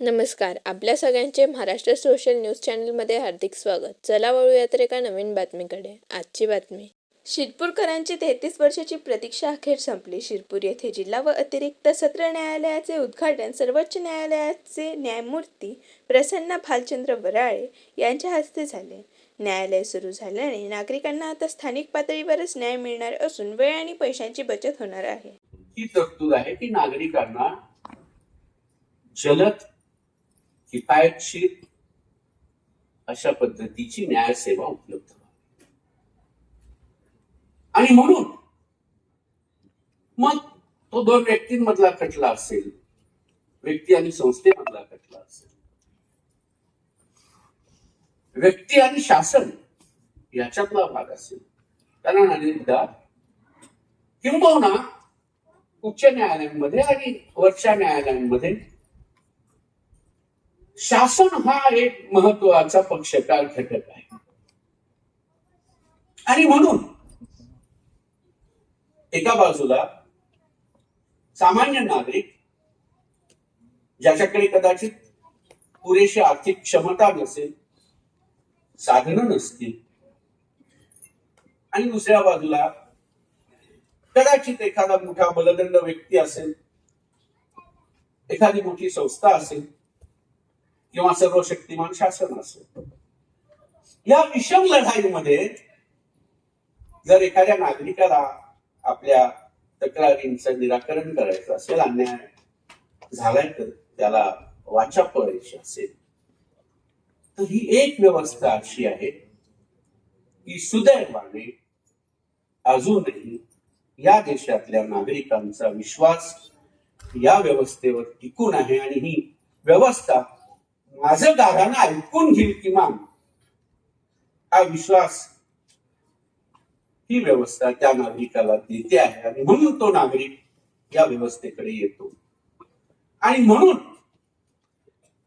नमस्कार. आपल्या सगळ्यांचे महाराष्ट्र सोशल न्यूज चॅनलमध्ये हार्दिक स्वागत. चला वळूया तर एका नवीन बातमीकडे. आजची बातमी. शिरपूरकरांची 33 वर्षाची प्रतीक्षा अखेर संपली. शिरपूर येथे जिल्हा व अतिरिक्त सत्र न्यायालयाचे उद्घाटन सर्वोच्च न्यायालयाचे न्यायमूर्ती प्रसन्ना भालचंद्र वराळे यांच्या हस्ते झाले. न्यायालय सुरू झाल्याने नागरिकांना आता स्थानिक पातळीवरच न्याय मिळणार असून वेळ आणि पैशांची बचत होणार आहे. ही तरतूद आहे की नागरिकांना जलद किफायतशीर अशा पद्धतीची न्याय सेवा उपलब्ध व्हावी. आणि म्हणून मग तो दोन व्यक्तींमधला खटला असेल, व्यक्ती आणि संस्थेमधला खटला असेल, व्यक्ती आणि शासन याच्यातला भाग असेल, कारण अनेकदा किंबहुना उच्च न्यायालयांमध्ये आणि वरच्या न्यायालयांमध्ये शासन हा एक महत्वाचा पक्षकार घटक आहे. आणि म्हणून एका बाजूला सामान्य नागरिक ज्याच्याकडे कदाचित पुरेशी आर्थिक क्षमता नसेल, साधनं नसतील, आणि दुसऱ्या बाजूला कदाचित एखादा मोठा बलदंड व्यक्ती असेल, एखादी मोठी संस्था असेल किंवा सर्वशक्तिमान शासन असेल. या विषम लढाईमध्ये जर एखाद्या नागरिकाला आपल्या तक्रारींचं निराकरण करायचं असेल, अन्याय झालाय तर त्याला वाचा फोडायची असेल, तर ही एक व्यवस्था अशी आहे की सुदैवाने अजूनही या देशातल्या नागरिकांचा विश्वास या व्यवस्थेवर टिकून आहे. आणि ही व्यवस्था माझं गाढानं ऐकून घेईल किमान हा विश्वास ही व्यवस्था त्या नागरिकाला देते आहे. आणि म्हणून तो नागरिक या व्यवस्थेकडे येतो. आणि म्हणून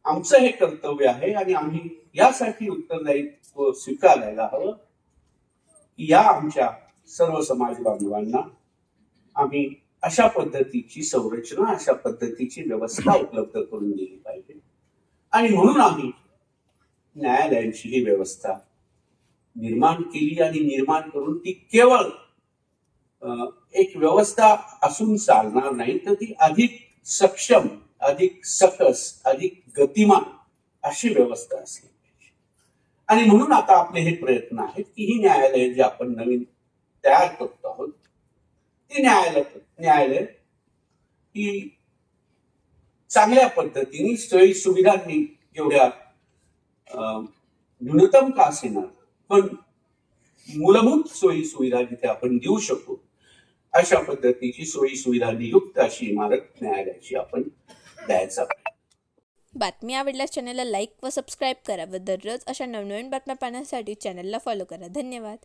आमचं हे कर्तव्य आहे आणि आम्ही यासाठी उत्तरदायित्व स्वीकारायला हवं की या आमच्या सर्व समाज बांधवांना आम्ही अशा पद्धतीची संरचना, अशा पद्धतीची व्यवस्था उपलब्ध करून दिली पाहिजे. आणि म्हणून आम्ही न्यायालयांची ही व्यवस्था निर्माण केली आणि निर्माण करून ती केवळ एक व्यवस्था असून चालणार नाही, तर ती अधिक सक्षम, अधिक सकस, अधिक गतिमान अशी व्यवस्था असली पाहिजे. आणि म्हणून आता आपले हे प्रयत्न आहेत की ही न्यायालय जी आपण नवीन तयार करतो आहोत, ती न्यायालय ही चांगल्या पद्धतीने सोयी सुविधांनी, एवढ्या न्यूनतम का असेना पण मूलभूत सोयी सुविधा जिथे आपण देऊ शकू अशा पद्धतीची सोयी सुविधांनी युक्त अशी इमारत न्यायालयाची आपण द्यायचा. बातमी आवडल्यास चॅनलला लाईक व सबस्क्राईब करा व दररोज अशा नवनवीन बातम्या पाहण्यासाठी चॅनलला फॉलो करा. धन्यवाद.